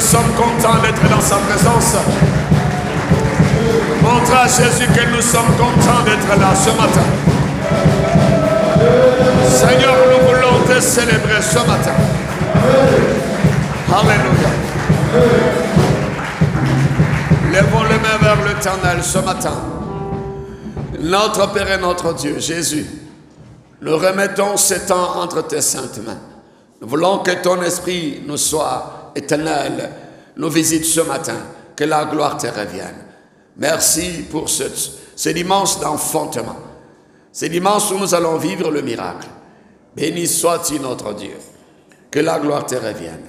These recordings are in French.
sommes contents d'être dans sa présence. Montre à Jésus que nous sommes contents d'être là ce matin. Seigneur, nous voulons te célébrer ce matin. Alléluia. Lèvons les mains vers l'Éternel ce matin. Notre Père et notre Dieu, Jésus, nous remettons ce temps entre tes saintes mains. Nous voulons que ton esprit nous soit éternel, nous visite ce matin, que la gloire te revienne. Merci pour ce dimanche d'enfantement. Ce dimanche où nous allons vivre le miracle. Béni sois-tu notre Dieu. Que la gloire te revienne.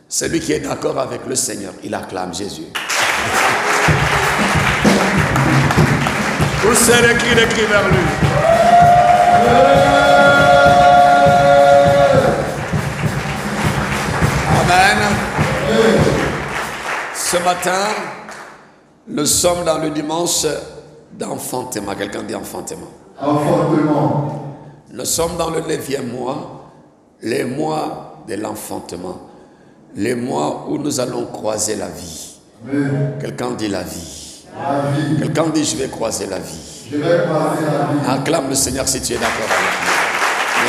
Celui qui est d'accord avec le Seigneur, il acclame Jésus. Poussez les cris vers lui. Amen. Ce matin, nous sommes dans le dimanche d'enfantement. Quelqu'un dit enfantement. Enfantement. Nous sommes dans le 9e mois, les mois de l'enfantement, les mois où nous allons croiser la vie. Quelqu'un dit la vie. La vie. Quelqu'un dit je vais croiser la vie. Je vais croiser la vie. Acclame le Seigneur si tu es d'accord avec moi.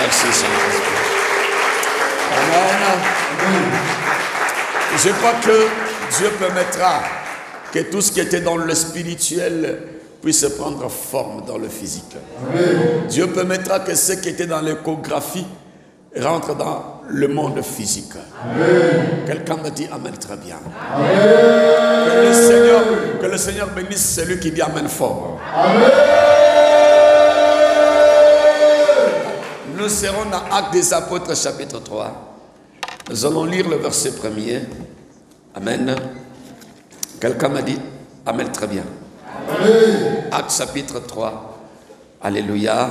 Merci Saint-Esprit. Amen. Je crois que Dieu permettra que tout ce qui était dans le spirituel puisse prendre forme dans le physique. Amen. Dieu permettra que ce qui était dans l'échographie rentre dans le monde physique. Amen. Quelqu'un me dit Amen très bien. Amen. Que le Seigneur bénisse celui qui dit Amen fort. Amen. Nous serons dans Actes des Apôtres chapitre 3. Nous allons lire le verset 1er. Amen. Quelqu'un m'a dit Amen très bien. Amen. Actes chapitre 3. Alléluia.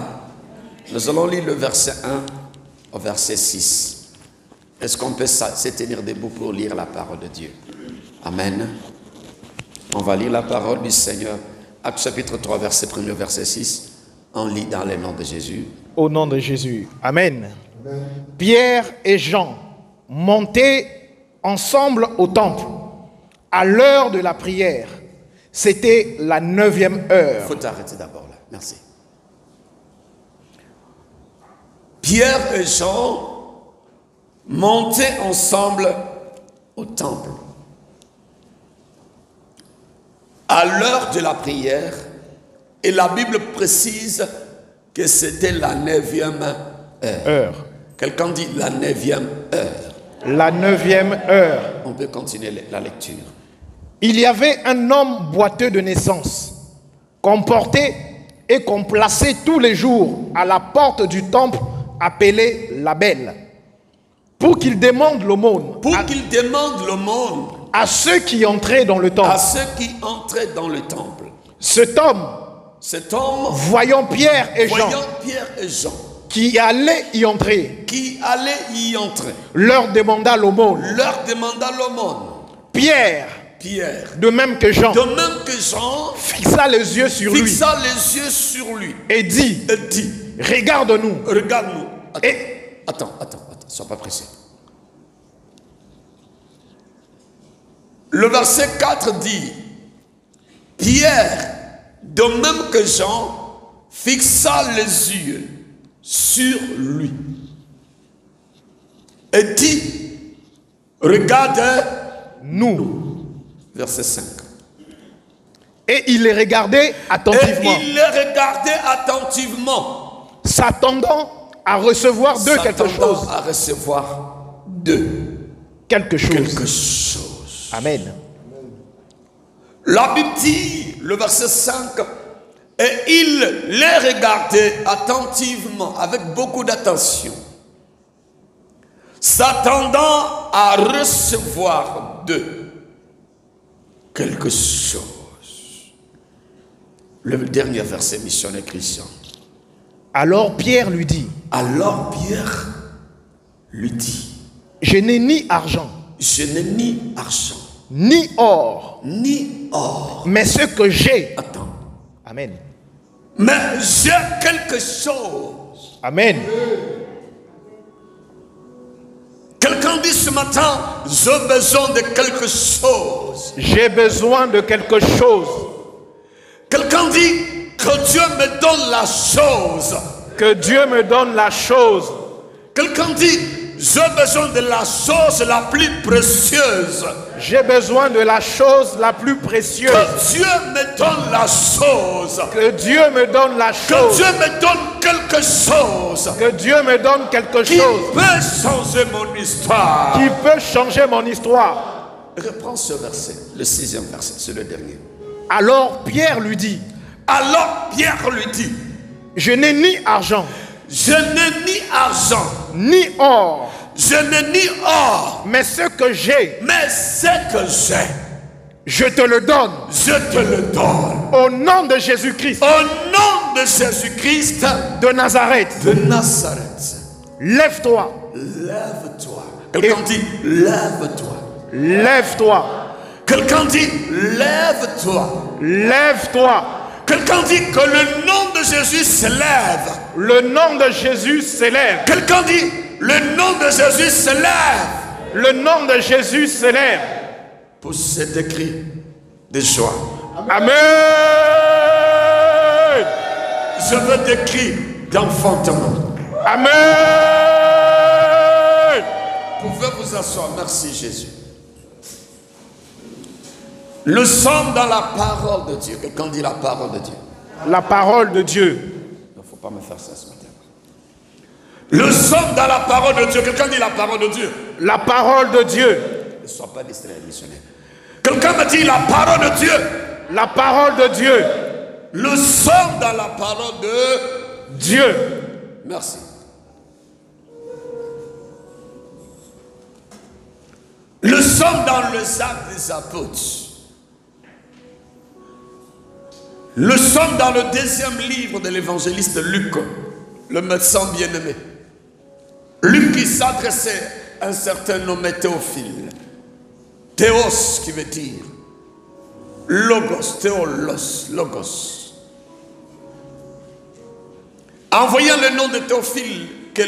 Nous allons lire le verset 1 au verset 6. Est-ce qu'on peut se tenir debout pour lire la parole de Dieu? Amen. On va lire la parole du Seigneur. Actes chapitre 3, verset 1 au verset 6. On lit dans le nom de Jésus. Au nom de Jésus. Amen. Amen. Pierre et Jean montaient ensemble au temple à l'heure de la prière. C'était la 9e heure. Il faut t'arrêter d'abord là. Merci. Pierre et Jean montaient ensemble au temple à l'heure de la prière, et la Bible précise que c'était la 9e heure. Quelqu'un dit la 9e heure. La 9e heure. On peut continuer la lecture. Il y avait un homme boiteux de naissance, qu'on portait et qu'on plaçait tous les jours à la porte du temple appelé la Belle, pour qu'il demande l'aumône. Pour qu'il demande l'aumône à ceux qui entraient dans le temple. à ceux qui entraient dans le temple. Cet homme, voyant Pierre et Jean, qui allaient y entrer, leur demanda l'aumône. Pierre, de même que Jean, fixa les yeux sur lui et dit, regarde-nous. Attends, sois pas pressé. Le verset 4 dit, Pierre, de même que Jean, fixa les yeux sur lui et dit, regarde-nous. Verset 5. Et il les regardait attentivement. S'attendant à recevoir d'eux quelque chose. Amen. La Bible dit, le verset 5, et il les regardait attentivement, avec beaucoup d'attention, s'attendant à recevoir d'eux quelque chose. Le dernier verset missionnaire chrétien. Alors Pierre lui dit, je n'ai ni argent, ni or, mais ce que j'ai. Attends. Amen. Mais j'ai quelque chose. Amen. Quelqu'un Quelqu'un dit ce matin, j'ai besoin de quelque chose. J'ai besoin de quelque chose. Quelqu'un dit que Dieu me donne la chose. Que Dieu me donne la chose. Quelqu'un dit, j'ai besoin de la chose la plus précieuse. J'ai besoin de la chose la plus précieuse. Que Dieu me donne la chose. Que Dieu me donne la Que chose. Dieu me donne quelque chose. Que Dieu me donne quelque Qui chose peut changer mon histoire. qui peut changer mon histoire. Reprends ce verset, le 6e verset, c'est le dernier. Alors Pierre lui dit, Alors Pierre lui dit, je n'ai ni argent, je n'ai ni argent, ni or, je n'ai ni or, mais ce que j'ai, mais ce que j'ai, je te le donne. je te le donne. Au nom de Jésus-Christ Au nom de Jésus-Christ de Nazareth, de Nazareth, lève-toi, lève-toi. Quelqu'un dit, lève-toi. lève-toi, Quelqu'un dit, lève-toi. lève-toi. Quelqu'un dit que le nom de Jésus s'élève. Le nom de Jésus s'élève. Quelqu'un dit, le nom de Jésus s'élève. Le nom de Jésus s'élève. Pour cet écrit de joie. Amen. Je veux des cris d'enfantement. Amen. Vous pouvez vous asseoir. Merci Jésus. Nous sommes dans la parole de Dieu. Quelqu'un dit la parole de Dieu. La parole de Dieu. Il ne faut pas me faire ça ce matin. Nous sommes dans la parole de Dieu. Quelqu'un dit la parole de Dieu. La parole de Dieu. Ne sois pas distrait, missionnaire. Quelqu'un me dit la parole de Dieu. La parole de Dieu. Nous sommes dans la parole de Dieu. Merci. Nous sommes dans les actes des apôtres. Nous sommes dans le 2e livre de l'évangéliste Luc, le médecin bien-aimé. Luc qui s'adressait à un certain nommé Théophile. Théos qui veut dire Logos, Théolos, Logos. En voyant le nom de Théophile que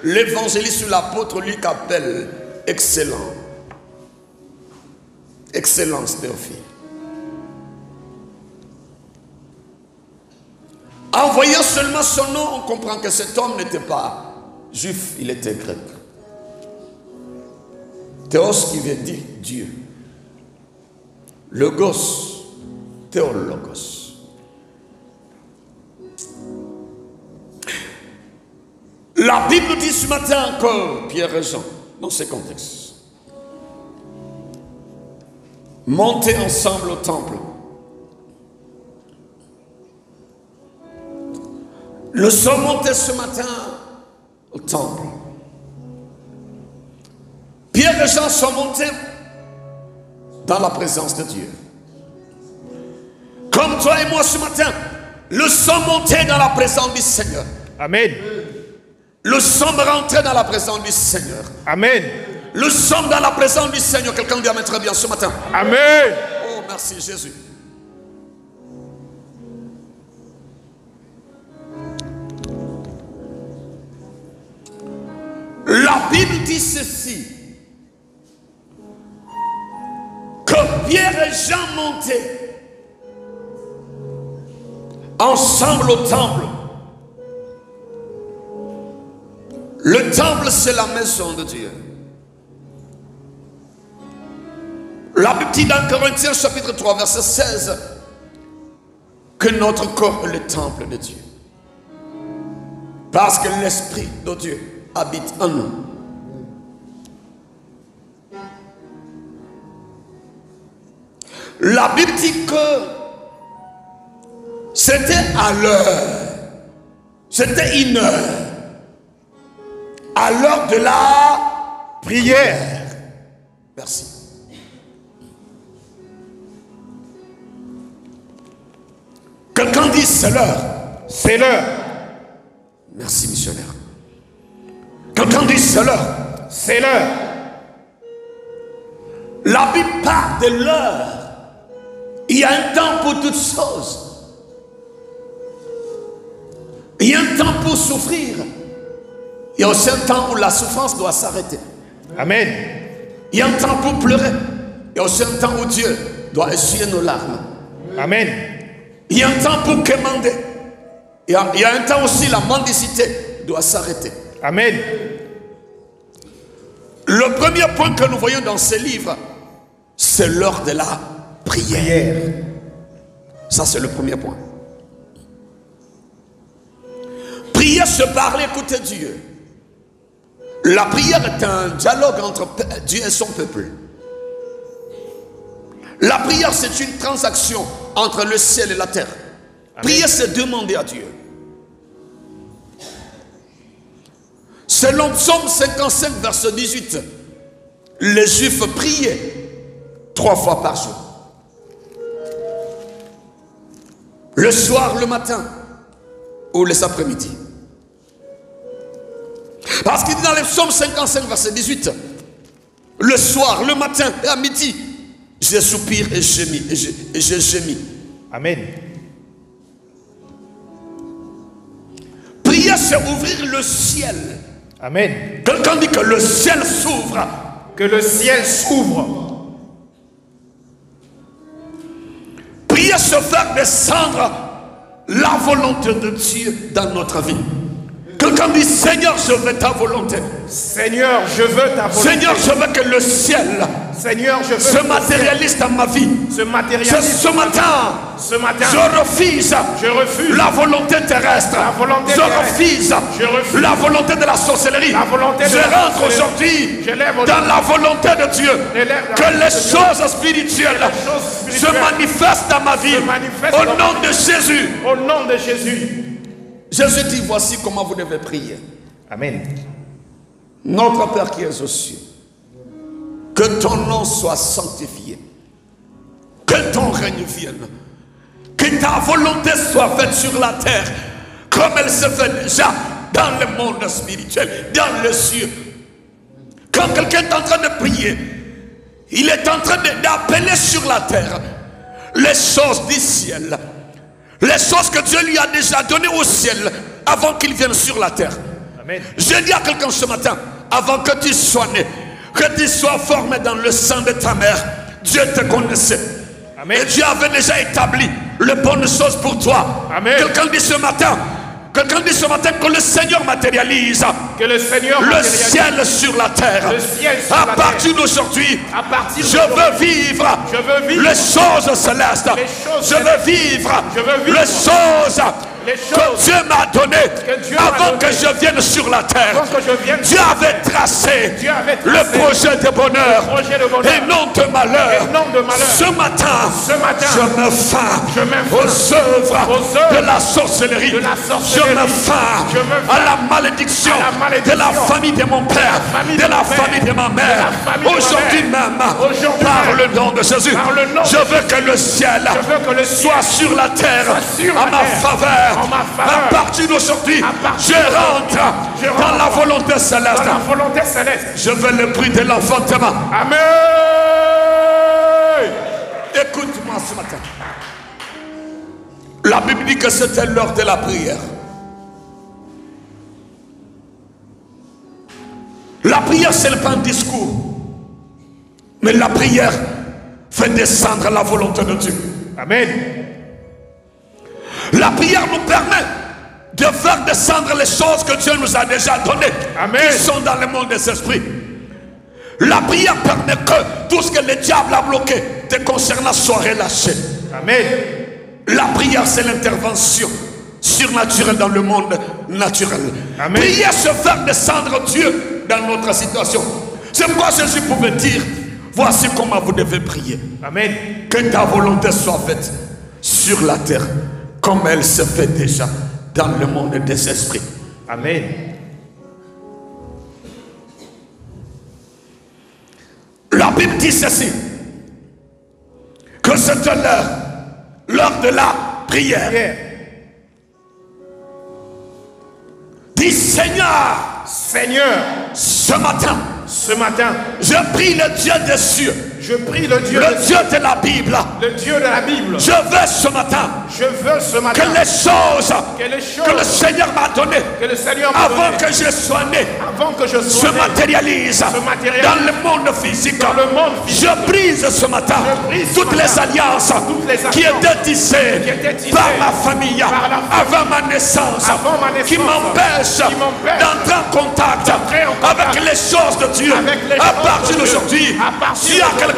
l'évangéliste ou l'apôtre Luc appelle excellent. Excellence Théophile. En voyant seulement son nom, on comprend que cet homme n'était pas juif, il était grec. Théos qui veut dire Dieu. Logos, Théologos. La Bible dit ce matin encore, Pierre et Jean, dans ce contexte, montez ensemble au temple. Nous sommes montés ce matin au temple. Pierre et Jean sont montés dans la présence de Dieu. Comme toi et moi ce matin, nous sommes montés dans la présence du Seigneur. Amen. Nous sommes rentrés dans la présence du Seigneur. Amen. Nous sommes dans la présence du Seigneur. Quelqu'un dit amen très bien ce matin. Amen. Oh, merci Jésus. La Bible dit ceci, que Pierre et Jean montaient ensemble au temple. Le temple, c'est la maison de Dieu. La Bible dit dans Corinthiens chapitre 3 verset 16 que notre corps est le temple de Dieu. Parce que l'Esprit de Dieu habite en nous. La Bible dit que c'était à l'heure, c'était une heure, à l'heure de la prière. Merci. Quelqu'un dit c'est l'heure. C'est l'heure. Merci missionnaire. Quelqu'un dit c'est l'heure. C'est l'heure. La Bible parle de l'heure. Il y a un temps pour toutes choses. Il y a un temps pour souffrir. Il y a aussi un temps où la souffrance doit s'arrêter. Amen. Il y a un temps pour pleurer. Il y a aussi un temps où Dieu doit essuyer nos larmes. Amen. Il y a un temps pour quémander. Il y a un temps aussi, la mendicité doit s'arrêter. Amen. Le premier point que nous voyons dans ces livres, c'est l'heure de la prière. Ça, c'est le premier point. Prier, se parler, écouter Dieu. La prière est un dialogue entre Dieu et son peuple. La prière, c'est une transaction entre le ciel et la terre. Amen. Prier, c'est demander à Dieu. Selon Psaume 55, verset 18, les Juifs priaient 3 fois par jour. Le soir, le matin ou les après-midi. Parce qu'il dit dans les Psaumes 55, verset 18, le soir, le matin et à midi, je soupire et je gémis. Amen. Prier, c'est ouvrir le ciel. Amen. Quelqu'un dit que le ciel s'ouvre. Que le ciel s'ouvre. Prier, c'est faire descendre la volonté de Dieu dans notre vie. Quelqu'un dit, Seigneur, je veux ta volonté. Seigneur, je veux ta volonté. Seigneur, je veux que le ciel, Seigneur, je veux se matérialise dans ma vie. Ce matin, je refuse la volonté terrestre. Je refuse la volonté de la sorcellerie. Je rentre aujourd'hui dans la volonté de Dieu. Que les choses spirituelles se manifestent dans ma vie. Au nom de Jésus. Au nom de Jésus. Jésus dit, voici comment vous devez prier. Amen. Notre Père qui es aux cieux, que ton nom soit sanctifié, que ton règne vienne, que ta volonté soit faite sur la terre, comme elle se fait déjà dans le monde spirituel, dans les cieux. Quand quelqu'un est en train de prier, il est en train d'appeler sur la terre les choses du ciel. Les choses que Dieu lui a déjà données au ciel avant qu'il vienne sur la terre. Amen. Je dis à quelqu'un ce matin, avant que tu sois né, que tu sois formé dans le sang de ta mère, Dieu te connaissait. Amen. Et Dieu avait déjà établi les bonnes choses pour toi. Amen. Quelqu'un dit ce matin que le Seigneur matérialise le ciel sur la terre. À partir d'aujourd'hui, je veux vivre les choses célestes. Je veux vivre les choses que Dieu m'a données avant que je vienne sur la terre. Dieu avait tracé le projet de bonheur et non de malheur. Ce matin, je me fais aux œuvres de la sorcellerie. Je me fais à la malédiction de la famille de mon père, de la famille de ma mère. Aujourd'hui même, par le nom de Jésus, je veux que le ciel soit sur la terre à ma faveur. À partir d'aujourd'hui, je rentre dans la volonté céleste. Je veux le bruit de l'enfantement. Amen. Écoute-moi ce matin. La Bible dit que c'était l'heure de la prière. La prière, ce n'est pas un discours. Mais la prière fait descendre la volonté de Dieu. Amen. La prière nous permet de faire descendre les choses que Dieu nous a déjà données. Amen. Qui sont dans le monde des esprits. La prière permet que tout ce que le diable a bloqué te concernant soit relâché. Amen. La prière, c'est l'intervention surnaturelle dans le monde naturel. Amen. Prier, se faire descendre Dieu dans notre situation. C'est pourquoi Jésus pouvait dire, voici comment vous devez prier. Amen. Que ta volonté soit faite sur la terre comme elle se fait déjà dans le monde des esprits. Amen. La Bible dit ceci, que c'est l'heure de la prière. Dis Seigneur, Seigneur, ce matin, ce matin, je prie le Dieu des cieux. Je prie le Dieu, le Dieu de la Bible. le Dieu de la Bible. Je veux ce matin Je veux ce matin que les choses que que le Seigneur m'a données que le Seigneur m'a avant donné, que je sois né avant que je se sois né, matérialise dans le monde physique. dans le monde physique. Je brise ce matin Je brise ce toutes matin les alliances toutes les qui alliances étaient tissées qui étaient tissées par la famille par la famille avant ma naissance, avant ma naissance, qui m'empêchent d'entrer en contact avec les choses de Dieu. À partir d'aujourd'hui, s'il y a quelqu'un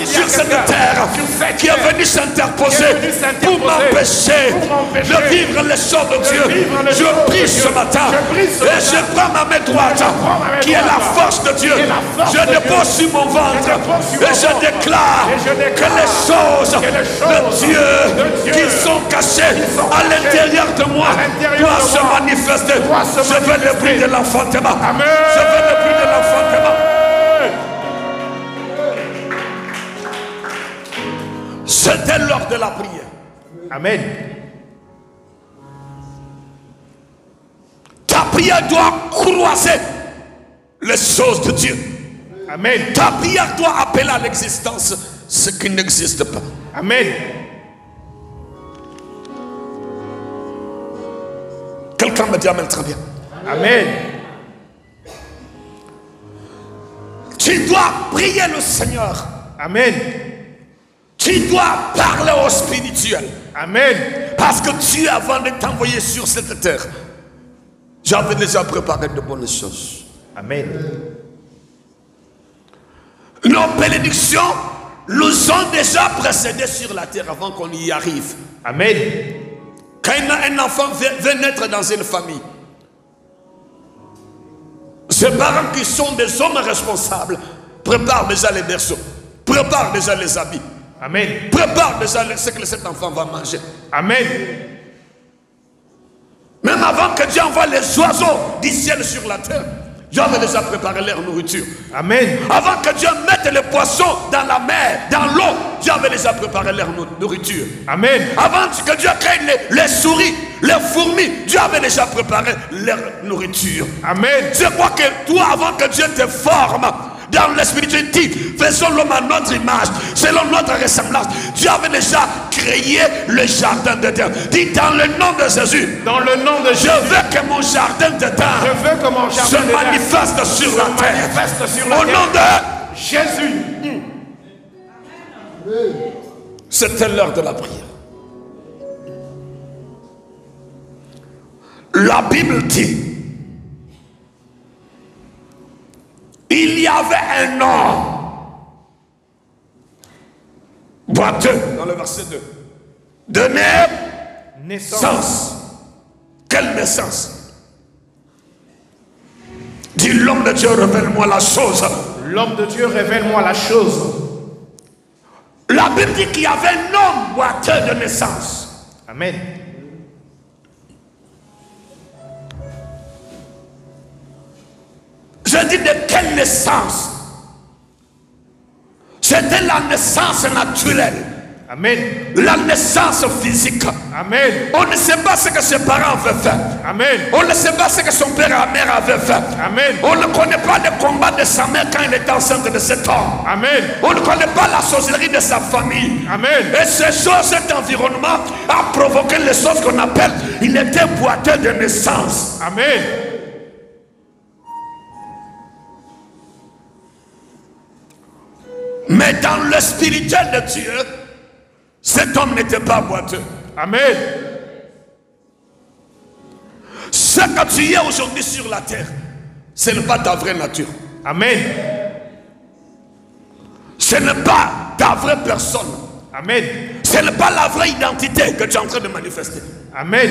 sur cette terre qui est venu s'interposer pour m'empêcher de vivre les choses de Dieu, je prie ce matin et je prends ma main droite qui est la force de Dieu. Je dépose sur mon ventre et je déclare que les choses de Dieu qui sont cachées à l'intérieur de moi doivent se manifester. Je veux le bruit de l'enfantement. Je veux le bruit de l'enfantement. C'était l'heure de la prière. Amen. Ta prière doit croiser les choses de Dieu. Amen. Ta prière doit appeler à l'existence ce qui n'existe pas. Amen. Quelqu'un me dit Amen, très bien. Amen. Tu dois prier le Seigneur. Amen. Tu dois parler au spirituel. Amen. Parce que Dieu, avant de t'envoyer sur cette terre, j'avais déjà préparé de bonnes choses. Amen. Nos bénédictions nous ont déjà précédés sur la terre avant qu'on y arrive. Amen. Quand un enfant veut naître dans une famille, ses parents qui sont des hommes responsables préparent déjà les berceaux, préparent déjà les habits. Amen. Préparent déjà ce que cet enfant va manger. Amen. Même avant que Dieu envoie les oiseaux du ciel sur la terre, Dieu avait déjà préparé leur nourriture. Amen. Avant que Dieu mette les poissons dans la mer, dans l'eau, Dieu avait déjà préparé leur nourriture. Amen. Avant que Dieu crée les souris, les fourmis, Dieu avait déjà préparé leur nourriture. Amen. Je crois que toi, avant que Dieu te forme dans la spiritualité, faisons l'homme à notre image, selon notre ressemblance. Dieu avait déjà créé le jardin d'Éden. Dis dans le nom de Jésus. Dans le nom de Jésus. Je veux que mon jardin d'Éden se manifeste sur la terre. Au nom de Jésus. C'était l'heure de la prière. La Bible dit, il y avait un homme boiteux dans le verset 2 de naissance. Quelle naissance? Dis l'homme de Dieu, révèle-moi la chose. L'homme de Dieu, révèle-moi la chose. La Bible dit qu'il y avait un homme boiteux de naissance. Amen. Je dis de quelle naissance? C'était la naissance naturelle. Amen. La naissance physique. Amen. On ne sait pas ce que ses parents avaient fait. Amen. On ne sait pas ce que son père et mère avaient fait. Amen. On ne connaît pas le combat de sa mère quand il était enceinte de cet homme. Amen. On ne connaît pas la sorcellerie de sa famille. Amen. Et ces choses, cet environnement a provoqué les choses qu'on appelle, il était boiteux de naissance. Amen. Mais dans le spirituel de Dieu, cet homme n'était pas boiteux. Amen. Ce que tu es aujourd'hui sur la terre, ce n'est pas ta vraie nature. Amen. Ce n'est pas ta vraie personne. Amen. Ce n'est pas la vraie identité que tu es en train de manifester. Amen.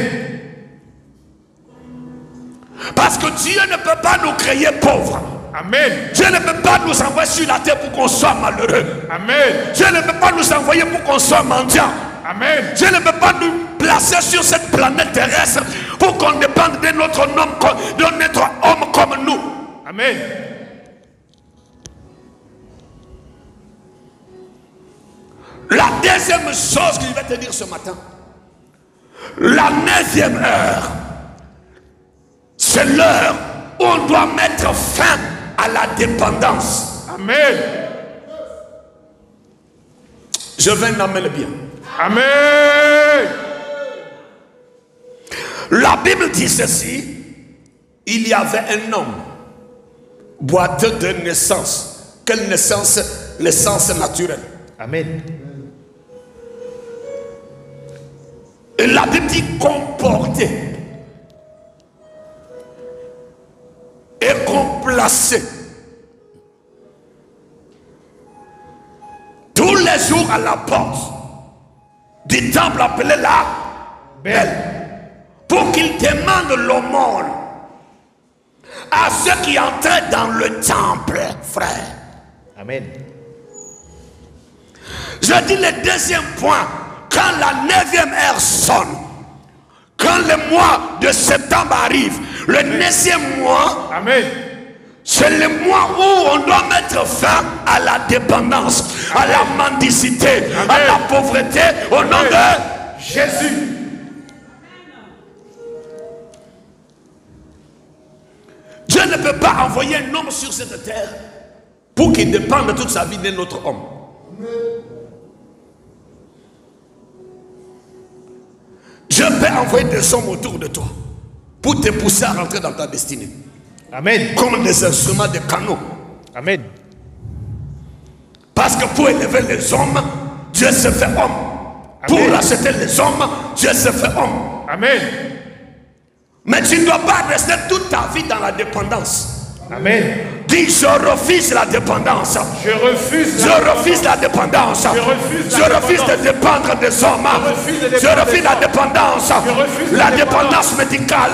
Parce que Dieu ne peut pas nous créer pauvres. Amen. Dieu ne peut pas nous envoyer sur la terre pour qu'on soit malheureux. Amen. Dieu ne peut pas nous envoyer pour qu'on soit mendiant. Amen. Dieu ne peut pas nous placer sur cette planète terrestre pour qu'on dépende de notre homme comme nous. Amen. La deuxième chose que je vais te dire ce matin, la 9e heure, c'est l'heure où on doit mettre fin à la dépendance. Amen. Je vais nommer le bien. Amen. La Bible dit ceci. Il y avait un homme boiteux de naissance. Quelle naissance? Naissance naturelle. Amen. Et la Bible dit comporté et complacé tous les jours à la porte du temple appelé la Belle, pour qu'il demande l'aumône à ceux qui entraient dans le temple, frère. Amen. Je dis le deuxième point. Quand la 9e heure sonne, quand le mois de septembre arrive, le 9e mois, Amen. c'est le mois où on doit mettre fin à la dépendance, à la mendicité, à la pauvreté, au nom de Jésus. Dieu ne peut pas envoyer un homme sur cette terre pour qu'il dépende toute sa vie d'un autre homme. Dieu peut envoyer des hommes autour de toi pour te pousser à rentrer dans ta destinée. Amen. Comme des instruments de canaux. Amen. Parce que pour élever les hommes, Dieu se fait homme. Pour racheter les hommes, Dieu se fait homme. Amen. Mais tu ne dois pas rester toute ta vie dans la dépendance. Amen. Dis, je refuse la dépendance. Je refuse la dépendance. Je refuse de dépendre des hommes. Je refuse la dépendance. La dépendance médicale.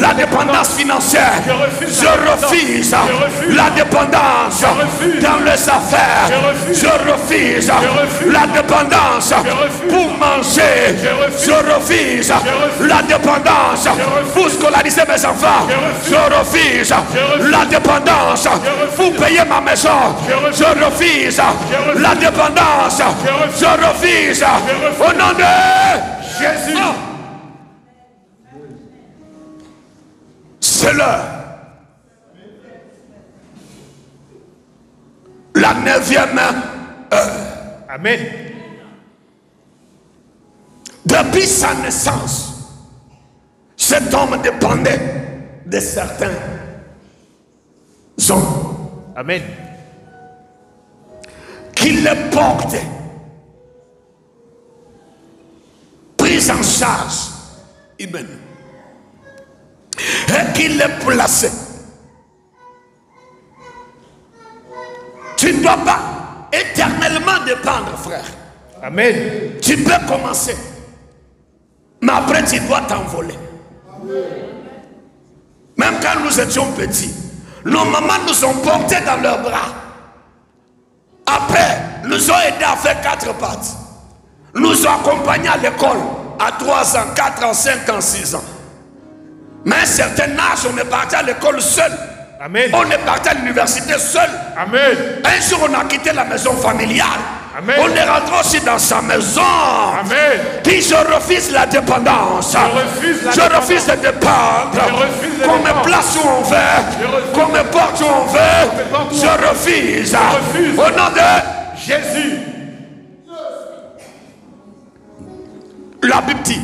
La dépendance financière. Je refuse la dépendance dans les affaires. Je refuse la dépendance pour manger. Je refuse la dépendance pour scolariser mes enfants. Je refuse la dépendance pour payer ma maison. Je refuse la dépendance. Je refuse au nom de Jésus. C'est l'heure. La 9e heure. Amen. Depuis sa naissance, cet homme dépendait de certains hommes. Amen. Qui le portaient, pris en charge humaine, et qui le plaçait. Tu ne dois pas éternellement dépendre, frère. Amen. Tu peux commencer, mais après tu dois t'envoler. Même quand nous étions petits, nos mamans nous ont portés dans leurs bras. Après, nous ont aidés à faire 4 pattes. Nous ont accompagnés à l'école à 3 ans, 4 ans, 5 ans, 6 ans. Mais à un certain âge, on est parti à l'école seul. Amen. On est parti à l'université seul. Amen. Un jour, on a quitté la maison familiale. Amen. On est rentré aussi dans sa maison. Amen. Dit, je refuse la dépendance. Je refuse de dépendre. Qu'on me place où on veut. Qu'on me porte où on veut. Je refuse. Au nom de Jésus. La Bible dit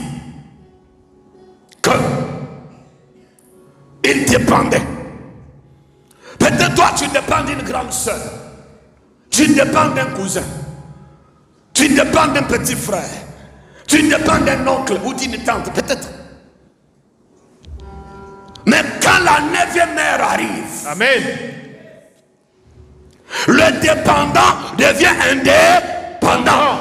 que il dépendait. Peut-être toi tu dépends d'une grande soeur. Tu dépends d'un cousin. Tu dépends d'un petit frère. Tu dépends d'un oncle ou d'une tante, peut-être. Mais quand la 9e heure arrive, Amen. le dépendant devient indépendant.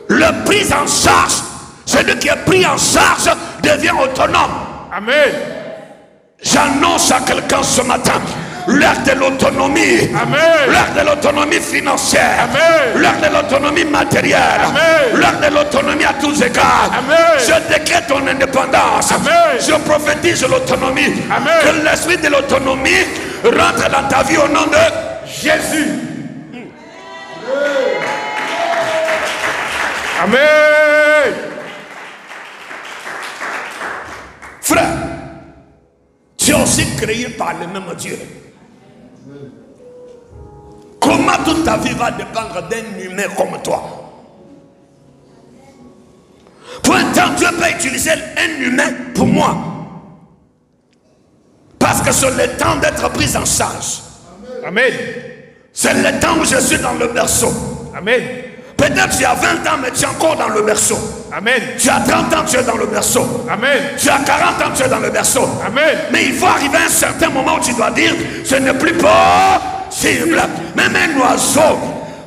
Le pris en charge, celui qui est pris en charge devient autonome. Amen. J'annonce à quelqu'un ce matin l'heure de l'autonomie, l'heure de l'autonomie financière, l'heure de l'autonomie matérielle, l'heure de l'autonomie à tous égards. Je décrète ton indépendance. Je prophétise l'autonomie. Que l'esprit de l'autonomie rentre dans ta vie au nom de Jésus. Amen. Frère, tu es aussi créés par le même Dieu. Comment toute ta vie va dépendre d'un humain comme toi? Pour un temps, Dieu peut utiliser un humain pour moi. Parce que c'est le temps d'être pris en charge. Amen. C'est le temps où je suis dans le berceau. Amen. Peut-être tu as 20 ans, mais tu es encore dans le berceau. Amen. Tu as 30 ans, tu es dans le berceau. Amen. Tu as 40 ans, tu es dans le berceau. Amen. Mais il faut arriver à un certain moment où tu dois dire, ce n'est plus possible. Même un oiseau,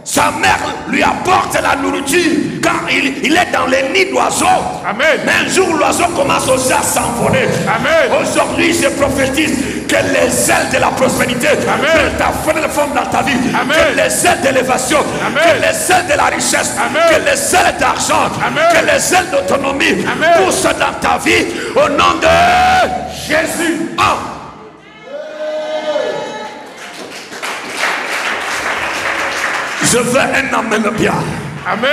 sa mère lui apporte la nourriture quand il est dans les nids d'oiseaux. Amen. Mais un jour, l'oiseau commence aussi à s'envoler. Amen. Aujourd'hui, je prophétise que les ailes de la prospérité prennent ta forme dans ta vie. Amen. Que les ailes d'élévation, que les ailes de la richesse, que les ailes d'argent, que les ailes d'autonomie poussent dans ta vie au nom de Jésus. Je veux un amen bien. Amen.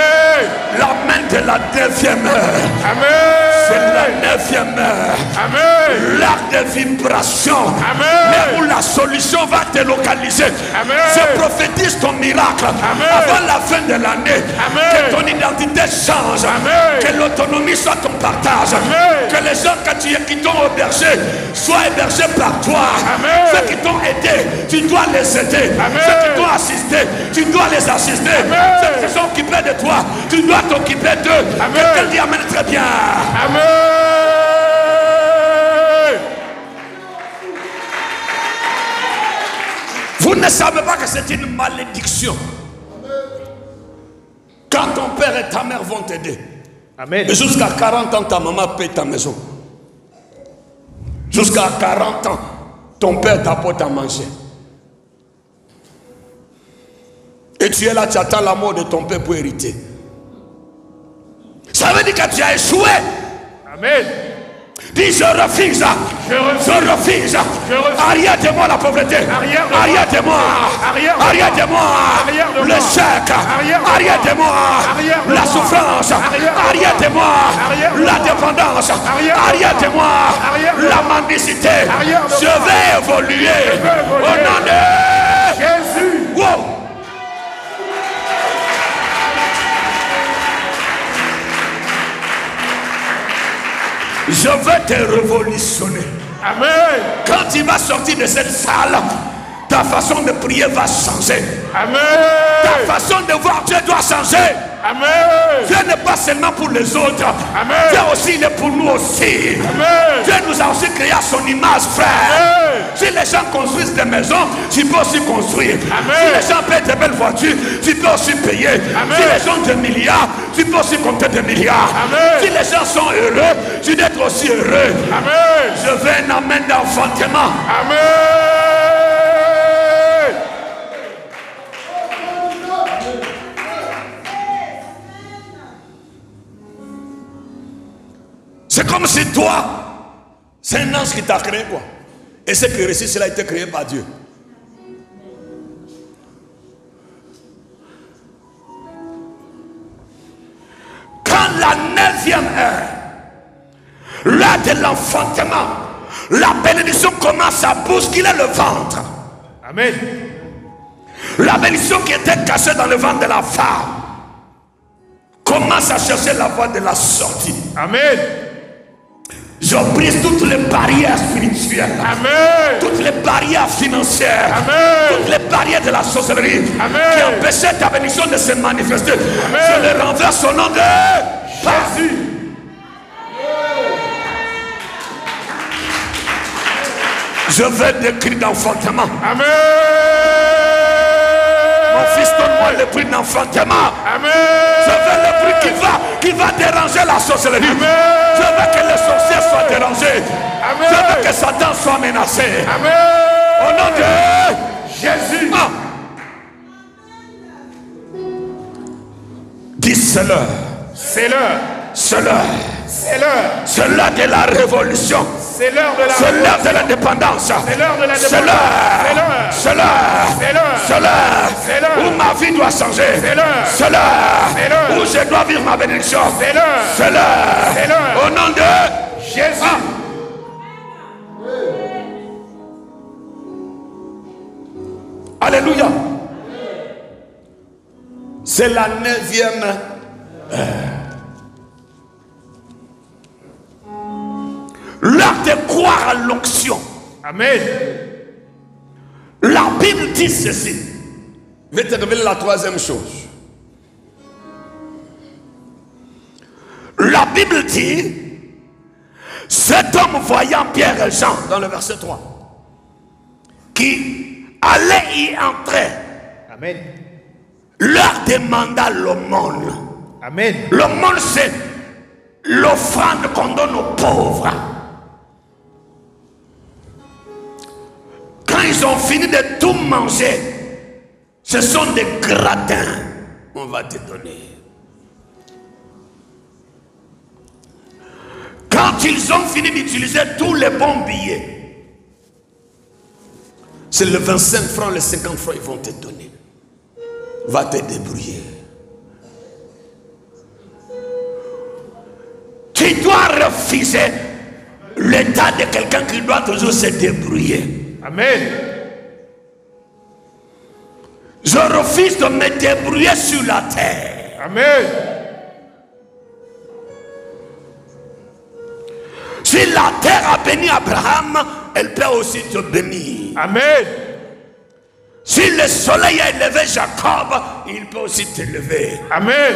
L'amen de la 9e heure. Amen. C'est la 9e heure. Amen. L'arc de vibration. Amen. Mais où la solution va te localiser. Amen. Je prophétise ton miracle. Amen. Avant la fin de l'année. Que ton identité change. Amen. Que l'autonomie soit ton partage. Amen. Que les gens qui t'ont hébergé soient hébergés par toi. Amen. Ceux qui t'ont aidé, tu dois les aider. Amen. Ceux qui t'ont assisté, tu dois les assister. Amen. Ceux qui sont occupés de toi, tu dois t'occuper d'eux. Quelqu'un dit amen très bien. Amen. Vous ne savez pas que c'est une malédiction. Quand ton père et ta mère vont t'aider. Amen. Et jusqu'à 40 ans, ta maman paye ta maison. Jusqu'à 40 ans, ton père t'apporte à manger. Et tu es là, tu attends la mort de ton père pour hériter. Ça veut dire que tu as échoué. Amen. Dis je refuse. Je refuse. Arrière de moi la pauvreté. Arrière de moi. Arrière de moi. L'échec. Arrière de moi. La souffrance. Arrière de moi. La dépendance. Arrière de moi. La mendicité. Je vais évoluer. Au nom de Jésus. Wow. Je veux te révolutionner. Amen. Quand tu vas sortir de cette salle, ta façon de prier va changer. Amen. Ta façon de voir Dieu doit changer. Amen. Dieu n'est pas seulement pour les autres. Amen. Dieu aussi, il est pour nous aussi. Amen. Dieu nous a aussi créé à son image, frère. Amen. Si les gens construisent des maisons, tu peux aussi construire. Amen. Si les gens paient de belles voitures, tu peux aussi payer. Amen. Si les gens ont des milliards, tu peux aussi compter des milliards. Amen. Si les gens sont heureux, tu dois être aussi heureux. Amen. Je veux un amen d'enfantement. Amen. C'est comme si toi, c'est un ange qui t'a créé quoi. Et ce qui réussit, cela a été créé par Dieu. Quand la 9e heure, l'heure de l'enfantement, la bénédiction commence à bousculer le ventre. Amen. La bénédiction qui était cachée dans le ventre de la femme commence à chercher la voie de la sortie. Amen. Je brise toutes les barrières spirituelles. Amen. Toutes les barrières financières. Amen. Toutes les barrières de la sorcellerie. Amen. Qui empêchaient ta bénédiction de se manifester. Amen. Je les renverse au nom de Jésus. Je veux des cris d'enfantement. Amen. Mon fils, donne-moi le prix d'enfantement. Amen. Je veux le prix qui va déranger la sorcellerie. Amen. Je veux que les sorciers soient dérangés. Amen. Je veux que Satan soit menacé. Amen. Au nom de Jésus. Dis c'est l'heure. C'est l'heure. C'est l'heure. C'est l'heure. C'est l'heure de la révolution. C'est l'heure de la C'est l'heure de l'indépendance. C'est l'heure de la C'est l'heure. C'est l'heure. C'est l'heure. C'est l'heure. C'est l'heure. Où ma vie doit changer. C'est l'heure. C'est l'heure. C'est l'heure. Où je dois vivre ma bénédiction. C'est l'heure. C'est l'heure. C'est l'heure. Au nom de Jésus. Alléluia. C'est la 9e heure. L'heure de croire à l'onction. Amen. La Bible dit ceci. Je vais te révéler la 3e chose. La Bible dit, cet homme voyant Pierre et Jean, dans le verset 3, qui allait y entrer, Amen. leur demanda l'aumône. Amen. L'aumône, c'est l'offrande qu'on donne aux pauvres. Quand ils ont fini de tout manger, ce sont des gratins qu'on va te donner. Quand ils ont fini d'utiliser tous les bons billets, c'est le 25 francs, les 50 francs, ils vont te donner. Va te débrouiller. Tu dois refuser l'état de quelqu'un qui doit toujours se débrouiller. Amen. Je refuse de me débrouiller sur la terre. Amen. Si la terre a béni Abraham, elle peut aussi te bénir. Amen. Si le soleil a élevé Jacob, il peut aussi t'élever. Amen.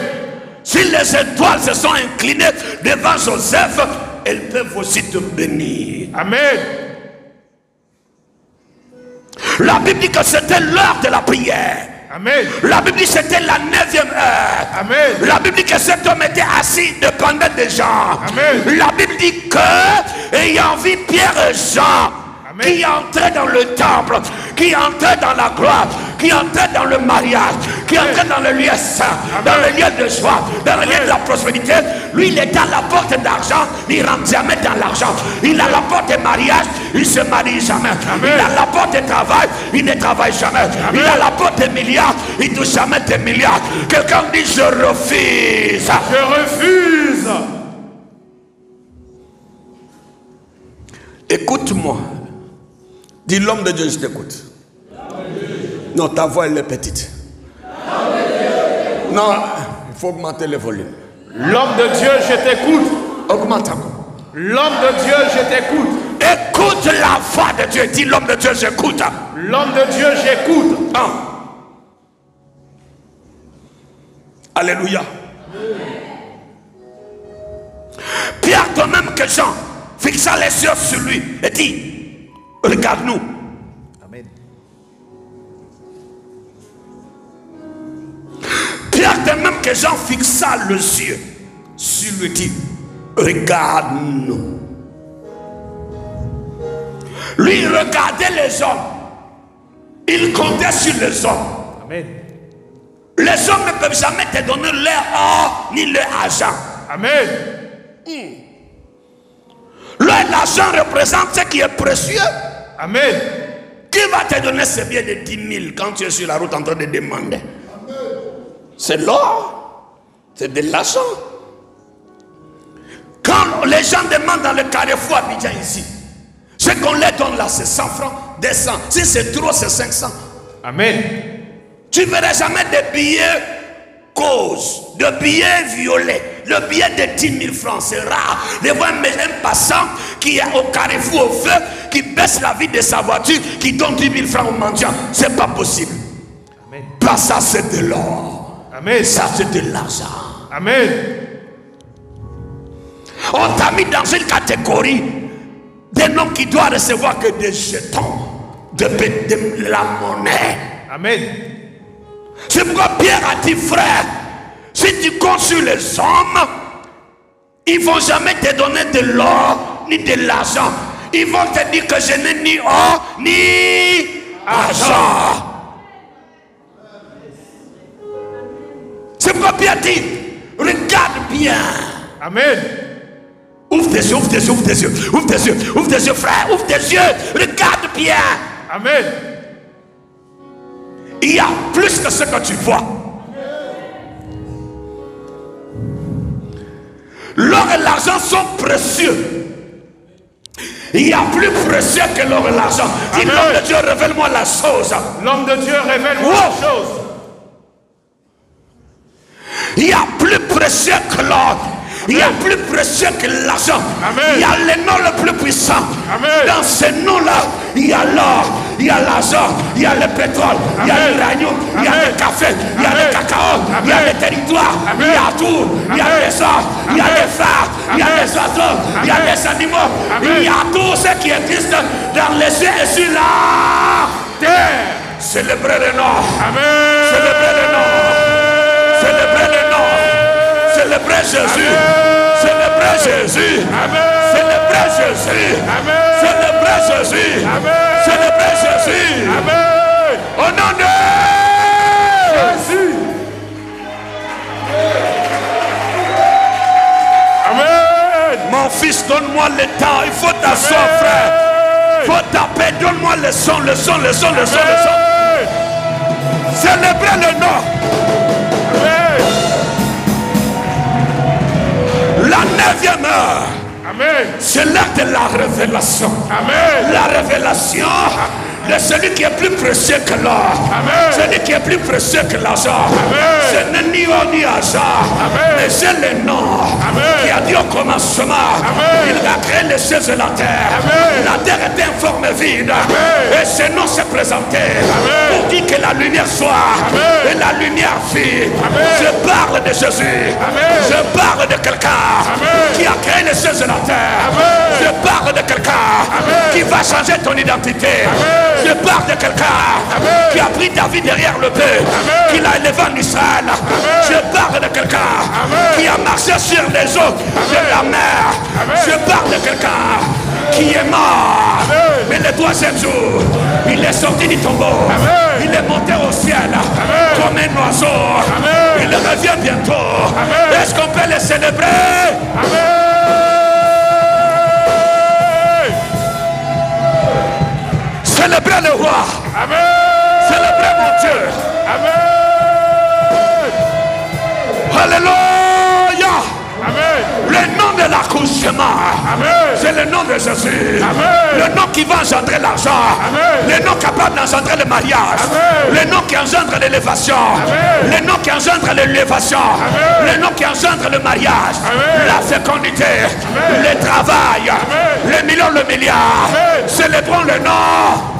Si les étoiles se sont inclinées devant Joseph, elles peuvent aussi te bénir. Amen. La Bible dit que c'était l'heure de la prière. Amen. La Bible dit que c'était la 9e heure. Amen. La Bible dit que cet homme était assis, dépendait des gens. Amen. La Bible dit que, ayant vu Pierre et Jean, Amen. qui entraient dans le temple, qui entraient dans la gloire, qui entraient dans le mariage, qui entraient dans le lieu saint, dans le lieu de joie, dans le lieu de la prospérité, lui il est à la porte d'argent, il ne rentre jamais dans l'argent. Il a la porte de mariage, il ne se marie jamais. Amen. Il a la porte de travail, il ne travaille jamais. Amen. Il a la porte des milliards, il ne touche jamais des milliards. Quelqu'un dit je refuse. Je refuse. Écoute-moi. Dis l'homme de Dieu, je t'écoute. Non, ta voix elle est petite. Non, il faut augmenter le volume. L'homme de Dieu, je t'écoute. Augmente encore. L'homme de Dieu, je t'écoute. Écoute la voix de Dieu. Dis l'homme de Dieu, j'écoute. L'homme de Dieu, j'écoute. Alléluia. Pierre, de même que Jean, fixa les yeux sur lui et dit, regarde-nous. Amen. Pierre, de même que Jean, fixa les yeux sur lui et dit, regarde-nous. Lui regardait les hommes. Il comptait sur les hommes. Amen. Les hommes ne peuvent jamais te donner leur or ni leur argent. Amen. L'argent représente ce qui est précieux. Amen. Qui va te donner ce bien de 10 000 quand tu es sur la route en train de demander? C'est l'or. C'est de l'argent. Quand les gens demandent dans le carrefour Abidjan ici, ce qu'on leur donne là, c'est 100 francs, 200. Si c'est trop, c'est 500. Amen. Tu ne verras jamais de billets cause, de billets violets. Le billet de 10 000 francs, c'est rare. De voir un passant qui est au carrefour au feu, qui baisse la vie de sa voiture, qui donne 10 000 francs au mendiant. C'est pas possible. Amen. Pas ça, c'est de l'or. Amen. Ça, c'est de l'argent. Amen. On t'a mis dans une catégorie d'un homme qui doit recevoir que des jetons, de la monnaie. Amen. C'est pourquoi Pierre a dit, frère, si tu comptes sur les hommes, ils ne vont jamais te donner de l'or ni de l'argent. Ils vont te dire que je n'ai ni or ni argent. C'est pourquoi Pierre dit, regarde bien. Amen. Ouvre tes yeux, ouvre tes yeux, ouvre tes yeux, ouvre tes yeux, ouvre tes yeux, frère, ouvre tes yeux, regarde bien. Amen. Il y a plus que ce que tu vois. L'or et l'argent sont précieux. Il y a plus précieux que l'or et l'argent. Dis, l'homme de Dieu, révèle-moi la chose. L'homme de Dieu, révèle-moi la chose. Il y a plus précieux que l'or. Il y a plus précieux que l'argent. Il y a les noms les plus puissants. Dans ces noms-là, il y a l'or, il y a l'argent, il y a le pétrole, il y a l'uranium, il y a le café, il y a le cacao, il y a les territoires, il y a tout, il y a les arbres, il y a les phares, il y a les oiseaux, il y a les animaux, il y a tout ce qui existe dans les cieux et sur la terre. Célébrez le nom. Célébrez le nom. Célébrez le nom. Célébrez Jésus. Célébrez Jésus. Célébrez Jésus. Célébrez Jésus. Célébrez Jésus. Au nom de Jésus. Amen. Mon fils, donne-moi le temps. Il faut t'asseoir, frère. Il faut taper. Donne-moi le son, le son, le son, le son, le son. Célébrez le nom. La 9e heure. C'est l'heure de la révélation. La révélation de celui qui est plus précieux que l'or. Celui qui est plus précieux que l'argent. Ce n'est ni or ni argent. Mais c'est le nom qui a dit au commencement. Il a créé les cieux et la terre. La terre était informe vide. Et ce nom s'est présenté pour dire que la lumière soit. Et la lumière fit. Je parle de Jésus. Je parle de quelqu'un qui a créé les cieux et la terre. Je parle de quelqu'un qui va changer ton identité. Je parle de quelqu'un qui a pris ta vie derrière le peu, qui l'a élevé en Israël. Je parle de quelqu'un qui a marché sur les eaux de la mer. Je parle de quelqu'un qui est mort, mais le 3e jour, il est sorti du tombeau. Il est monté au ciel comme un oiseau. Il revient bientôt. Est-ce qu'on peut le célébrer? Célébrez le roi. Célébrez mon Dieu. Alléluia. Le nom de l'accouchement, c'est le nom de Jésus. Le nom qui va engendrer l'argent. Le nom capable d'engendrer le mariage. Le nom qui engendre l'élévation. Le nom qui engendre l'élévation. Le nom qui engendre le mariage. La fécondité. Le travail. Le million, le milliard. Célébrons le nom.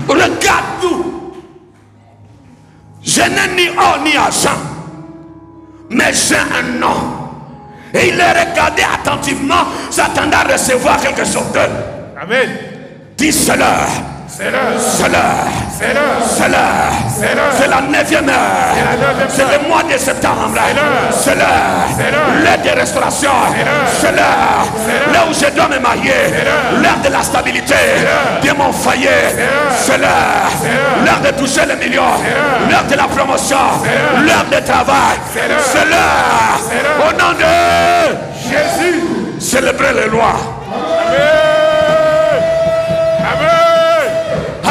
Regarde-nous. Je n'ai ni or ni argent, mais j'ai un nom. Et il les regardait attentivement, s'attendait à recevoir quelque chose d'eux. Amen. Dis cela. C'est la 9e heure. C'est le mois de septembre. C'est l'heure de restauration. C'est l'heure où je dois me marier. L'heure de la stabilité de mon foyer. C'est l'heure de toucher les millions. L'heure de la promotion. L'heure de travail. C'est l'heure. Au nom de Jésus. Célébrez les lois.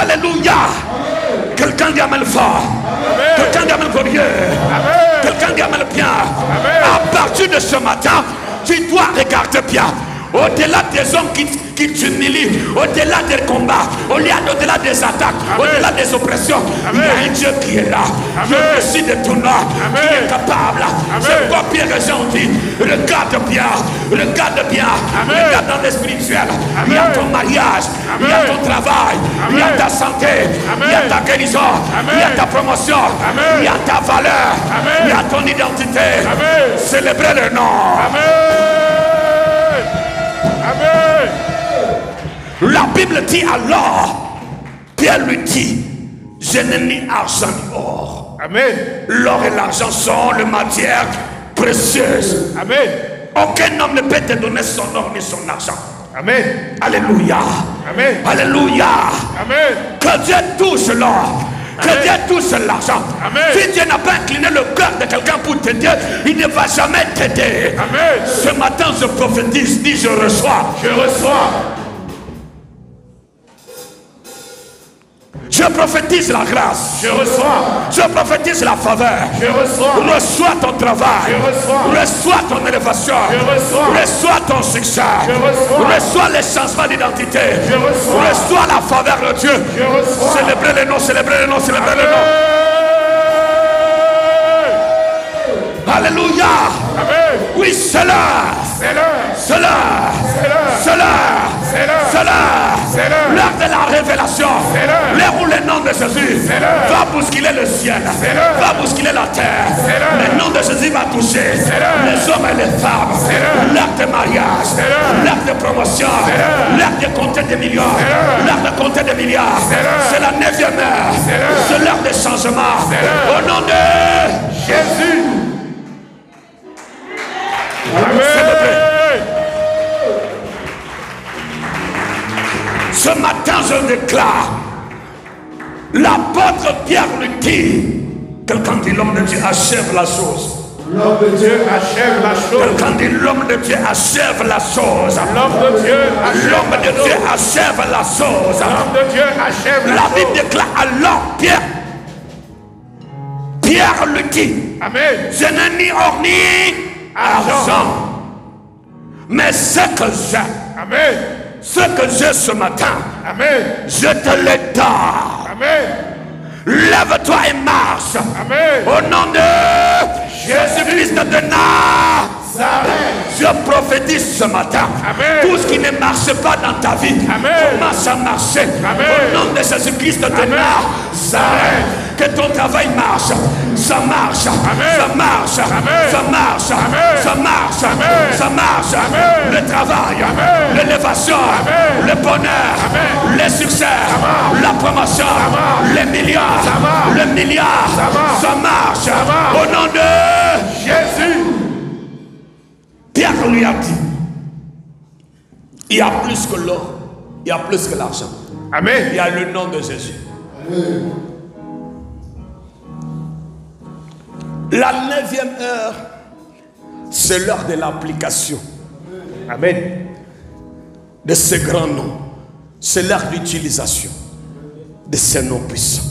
Alléluia. Quelqu'un dit amen fort. Quelqu'un dit amen glorieux. Quelqu'un dit amen bien. À partir de ce matin, tu dois regarder bien. Au-delà des hommes qui t'humilient, au-delà des combats, au-delà des attaques, au-delà des oppressions, il y a un Dieu qui est là. Je suis de ton nom, qui est capable. C'est quoi Pierre et Jean dit? Regarde bien, regarde dans le spirituel. Il y a ton mariage, il y a ton travail, il y a ta santé, il y a ta guérison, il y a ta promotion, il y a ta valeur, il y a ton identité. Célébrez le nom. La Bible dit alors, Pierre lui dit, je n'ai ni argent ni or. Amen. L'or et l'argent sont les matières précieuses. Amen. Aucun homme ne peut te donner son or ni son argent. Amen. Alléluia. Amen. Alléluia. Amen. Que Dieu touche l'or. Que Dieu touche l'argent. Si Dieu n'a pas incliné le cœur de quelqu'un pour t'aider, il ne va jamais t'aider. Ce matin, je prophétise, dis je reçois. Je reçois. Je prophétise la grâce. Je reçois. Je prophétise la faveur. Je reçois. Reçois ton travail. Je reçois. Reçois ton élévation. Je reçois. Reçois ton succès. Je reçois. Reçois les changements d'identité. Je reçois. Reçois la faveur de Dieu. Je reçois. Célébrez le nom, célébrez le nom, célébrez le nom. Alléluia. Amen. Oui, c'est l'heure. C'est l'heure. C'est l'heure. C'est l'heure. C'est l'heure. C'est l'heure. C'est l'heure. C'est l'heure. L'heure de la révélation. C'est l'heure. L'heure où le nom de Jésus C'est l'heure. va bousculer le ciel. C'est l'heure. Va bousculer la terre. C'est l'heure. Le nom de Jésus va toucher C'est l'heure. les hommes et les femmes. C'est l'heure. L'heure de mariage. C'est l'heure. L'heure de promotion. C'est l'heure. L'heure de compter des millions. C'est l'heure. L'heure de compter des milliards. C'est l'heure. C'est la 9e heure. C'est l'heure. C'est l'heure de changement. C'est l'heure. Au nom de Jésus. Célébrez. Amen. Ce matin, je déclare, l'apôtre Pierre le dit. Quelqu'un dit l'homme de Dieu achève la chose. L'homme de Dieu achève la chose. Quelqu'un dit l'homme de Dieu achève la chose. L'homme de Dieu achève L'homme de la Dieu chose. achève la chose. L'homme de Dieu achève la La chose. Bible déclare alors Pierre le dit. Amen. Je n'ai ni or ni argent, mais ce que j'ai, Amen. ce que j'ai ce matin, Amen. je te le donne. Amen. Lève-toi et marche. Amen. Au nom de Jésus-Christ de Nazareth, je prophétise ce matin. Amen. Tout ce qui ne marche pas dans ta vie Amen. commence à marcher. Amen. Au nom de Jésus-Christ de Nazareth, que ton travail marche. Ça marche. Amen. Ça marche. Amen. Ça marche. Amen. Ça marche. Amen. Ça marche. Amen. Le travail, Amen. l'élévation, Amen. le bonheur, Amen. le succès, marche. la promotion, marche. les milliards, Ça marche. le milliard, Ça marche. ça marche. Ça marche. Au nom de Jésus. Pierre lui a dit, il y a plus que l'or, il y a plus que l'argent. Amen. Il y a le nom de Jésus. La 9e heure, c'est l'heure de l'application Amen. de ce grand nom. C'est l'heure d'utilisation de ces noms puissants.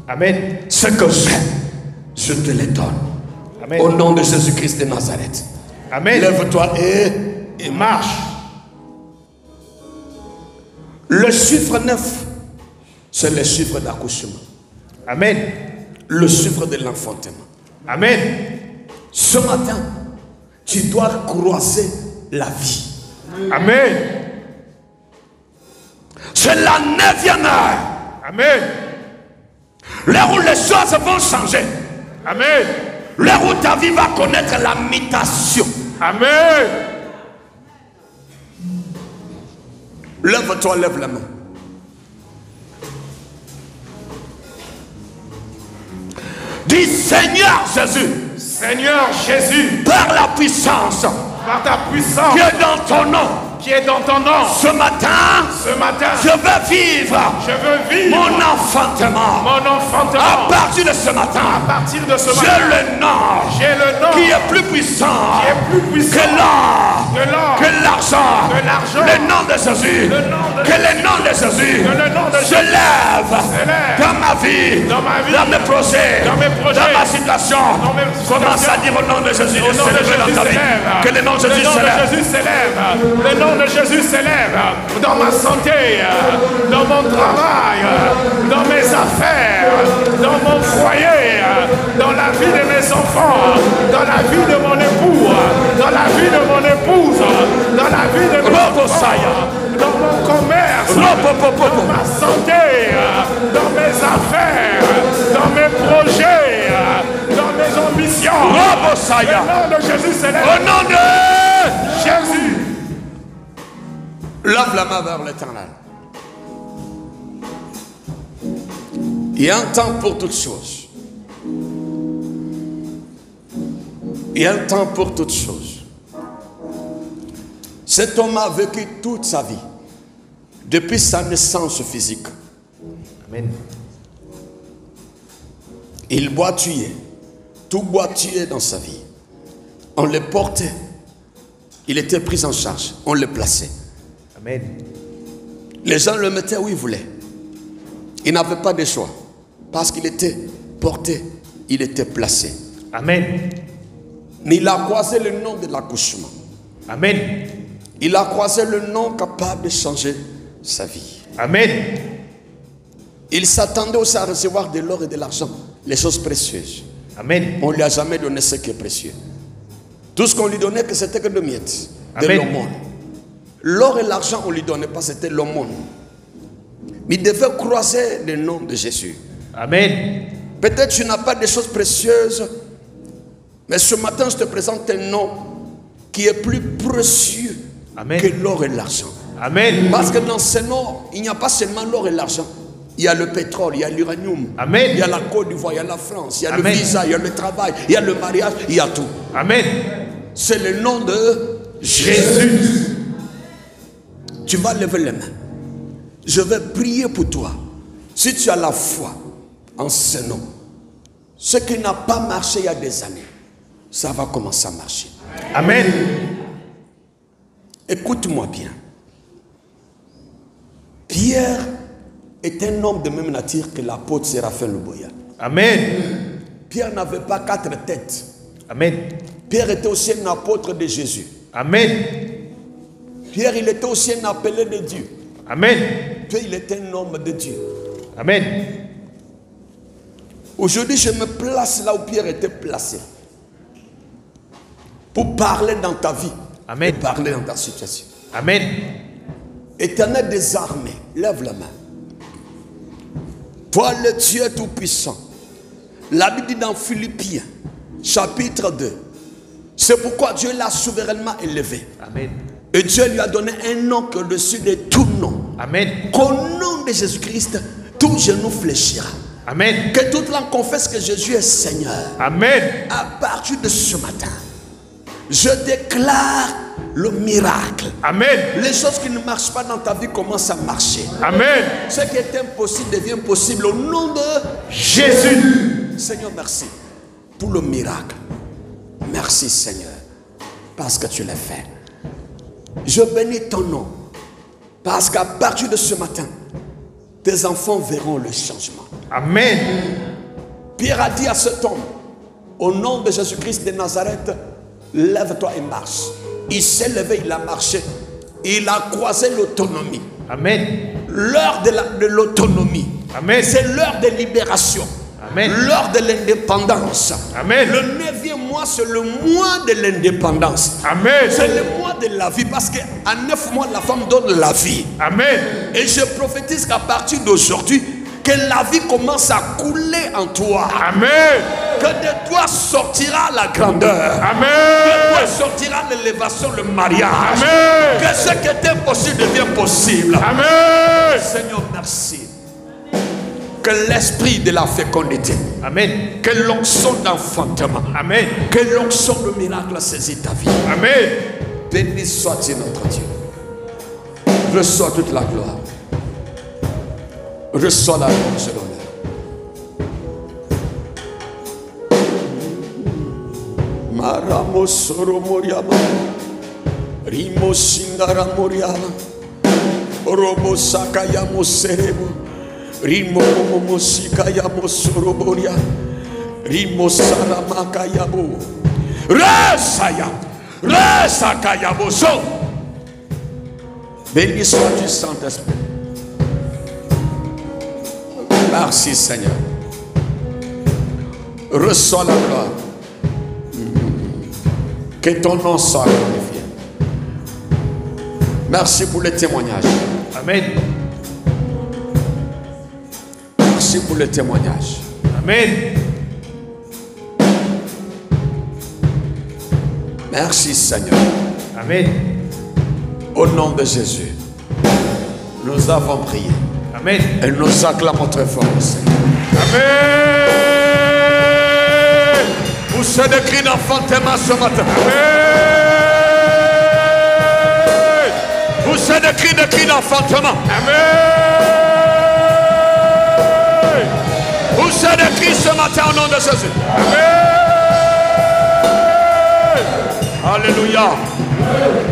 Amen. Ce que j'ai, je te les donne. Amen. Au nom de Jésus-Christ de Nazareth. Amen. Lève-toi et marche. Le chiffre 9, c'est le chiffre d'accouchement. Amen. Le chiffre de l'enfantement. Amen. Ce matin, tu dois croiser la vie. Amen. C'est la 9e heure. Amen. L'heure où les choses vont changer. Amen. L'heure où ta vie va connaître la mutation. Amen. Lève-toi, lève la main. Dis Seigneur Jésus, Seigneur Jésus, par la puissance par ta puissance qui est dans ton nom, qui est dans ton nom, ce matin, ce matin, je veux vivre je veux vivre mon enfantement. mon À enfantement. partir de ce À matin, partir de ce j'ai matin, le nom j'ai le nom qui est plus puissant qui est plus puissant que l'or, que l'or, que l'argent, que l'argent. le nom de Jésus, Le nom de que le nom de Jésus Que le nom de se lève lève dans ma vie, dans ma vie, dans mes projets, dans mes projets, dans ma situation. dans mes Commence situations. à dire au nom de Jésus, Au nom de célébrer dans Jésus ta vie. s'élève. Que le nom de Le Jésus nom se de lève. Jésus s'élève. Le nom de Jésus s'élève dans ma santé, dans mon travail, dans mes affaires, dans mon foyer, dans la vie de mes enfants, dans la vie de mon époux, dans la vie de mon épouse, dans la vie de mes enfants, dans mon commerce, dans ma santé, dans mes affaires, dans mes projets, dans mes ambitions. Robosaya. Le nom de Jésus s'élève. Au nom de Jésus. lève la main vers l'Éternel. Il y a un temps pour toutes choses. Il y a un temps pour toutes choses. Cet homme a vécu toute sa vie, depuis sa naissance physique. Amen. Il boitillait, tout boitillait dans sa vie. On le portait, il était pris en charge, on le plaçait. Amen. Les gens le mettaient où ils voulaient. Il n'avait pas de choix. Parce qu'il était porté, il était placé. Amen. Mais il a croisé le nom de l'accouchement. Amen. Il a croisé le nom capable de changer sa vie. Amen. Il s'attendait aussi à recevoir de l'or et de l'argent, les choses précieuses. Amen. On ne lui a jamais donné ce qui est précieux. Tout ce qu'on lui donnait, c'était que de miettes, de l'aumône. L'or et l'argent, on ne lui donnait pas, c'était l'aumône. Mais il devait croiser le nom de Jésus. Amen. Peut-être tu n'as pas de choses précieuses, mais ce matin, je te présente un nom qui est plus précieux que l'or et l'argent. Amen. Parce que dans ce nom, il n'y a pas seulement l'or et l'argent. Il y a le pétrole, il y a l'uranium, il y a la Côte d'Ivoire, il y a la France, il y a le visa, il y a le travail, il y a le mariage, il y a tout. Amen. C'est le nom de Jésus. Tu vas lever les mains. Je vais prier pour toi. Si tu as la foi en ce nom, ce qui n'a pas marché il y a des années, ça va commencer à marcher. Amen. Écoute-moi bien. Pierre est un homme de même nature que l'apôtre Séraphin Louboya. Amen. Pierre n'avait pas 4 têtes. Amen. Pierre était aussi un apôtre de Jésus. Amen. Pierre, il était aussi un appelé de Dieu. Amen. Pierre, il était un homme de Dieu. Amen. Aujourd'hui, je me place là où Pierre était placé. Pour parler dans ta vie. Amen. Et parler dans ta situation. Amen. Éternel des armées, lève la main. Toi, le Dieu Tout-Puissant. La Bible dit dans Philippiens, chapitre 2. C'est pourquoi Dieu l'a souverainement élevé. Amen. Et Dieu lui a donné un nom qui est au-dessus de tout nom. Amen. Qu'au nom de Jésus-Christ, tout genou fléchira. Amen. Que toute langue confesse que Jésus est Seigneur. Amen. À partir de ce matin, je déclare le miracle. Amen. Les choses qui ne marchent pas dans ta vie commencent à marcher. Amen. Ce qui est impossible devient possible au nom de Jésus. Seigneur, merci pour le miracle. Merci Seigneur, parce que tu l'as fait. Je bénis ton nom, parce qu'à partir de ce matin, tes enfants verront le changement. Amen. Pierre a dit à cet homme, au nom de Jésus-Christ de Nazareth, lève-toi et marche. Il s'est levé, il a marché. Il a croisé l'autonomie. Amen. L'heure de l'autonomie. Amen. C'est l'heure de libération. Amen. L'heure de l'indépendance. Amen. Le 9e mois, c'est le mois de l'indépendance. Amen. C'est le mois de la vie, parce qu'à 9 mois, la femme donne la vie. Amen. Et je prophétise qu'à partir d'aujourd'hui, que la vie commence à couler en toi. Amen. Que de toi sortira la grandeur. Amen. De toi sortira l'élévation, le mariage. Amen. Que ce qui était impossible devient possible. Amen. Seigneur, merci. Que l'esprit de la fécondité. Amen. Que l'onction d'enfantement. Amen. Que l'onction de miracle saisit ta vie. Amen. Béni soit-il notre Dieu. Reçois toute la gloire. Reçois la louange et l'honneur. Maramo soro moriama. Rimo sindara moriama. Robo sakayamo serebo. Rimo momo sikayamo soro moria. Rimo saramakayamo. Resaya. Resakayamo so. Béni sois-tu Saint-Esprit. Merci Seigneur. Reçois la gloire. Que ton nom soit glorifié. Merci pour le témoignage. Amen. Merci pour le témoignage. Amen. Merci Seigneur. Amen. Au nom de Jésus, nous avons prié. Amen. Et nous acclamons très fort le Seigneur. Amen. Poussez des cris d'enfantement ce matin. Amen. Poussez des cris d'enfantement. Amen. Poussez des cris ce matin au nom de Jésus. Amen. Alléluia.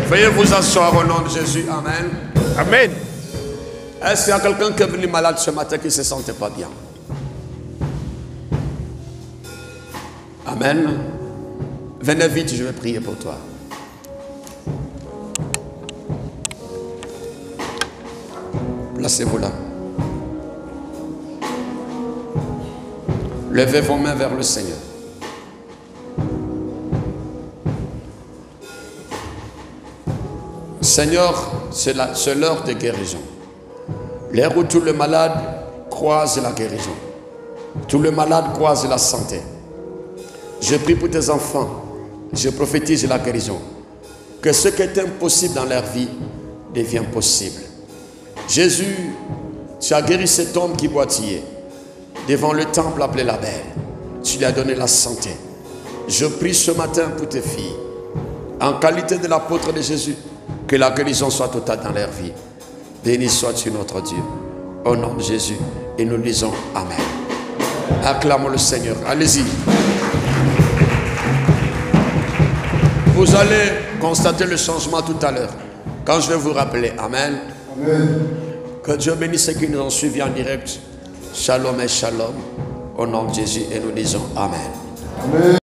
Veuillez vous asseoir au nom de Jésus. Amen. Amen. Est-ce qu'il y a quelqu'un qui est venu malade ce matin qui ne se sentait pas bien? Amen. Venez vite, je vais prier pour toi. Placez-vous là. Levez vos mains vers le Seigneur. Seigneur, c'est l'heure de guérison. L'heure où tout le malade croise la guérison. Tout le malade croise la santé. Je prie pour tes enfants. Je prophétise la guérison. Que ce qui est impossible dans leur vie devienne possible. Jésus, tu as guéri cet homme qui boitillait devant le temple appelé la Belle. Tu lui as donné la santé. Je prie ce matin pour tes filles, en qualité de l'apôtre de Jésus, que la guérison soit totale dans leur vie. Béni sois-tu notre Dieu. Au nom de Jésus. Et nous disons Amen. Acclamons le Seigneur. Allez-y. Vous allez constater le changement tout à l'heure. Quand je vais vous rappeler. Amen. Amen. Que Dieu bénisse ceux qui nous ont suivis en direct. Shalom et shalom. Au nom de Jésus. Et nous disons Amen. Amen.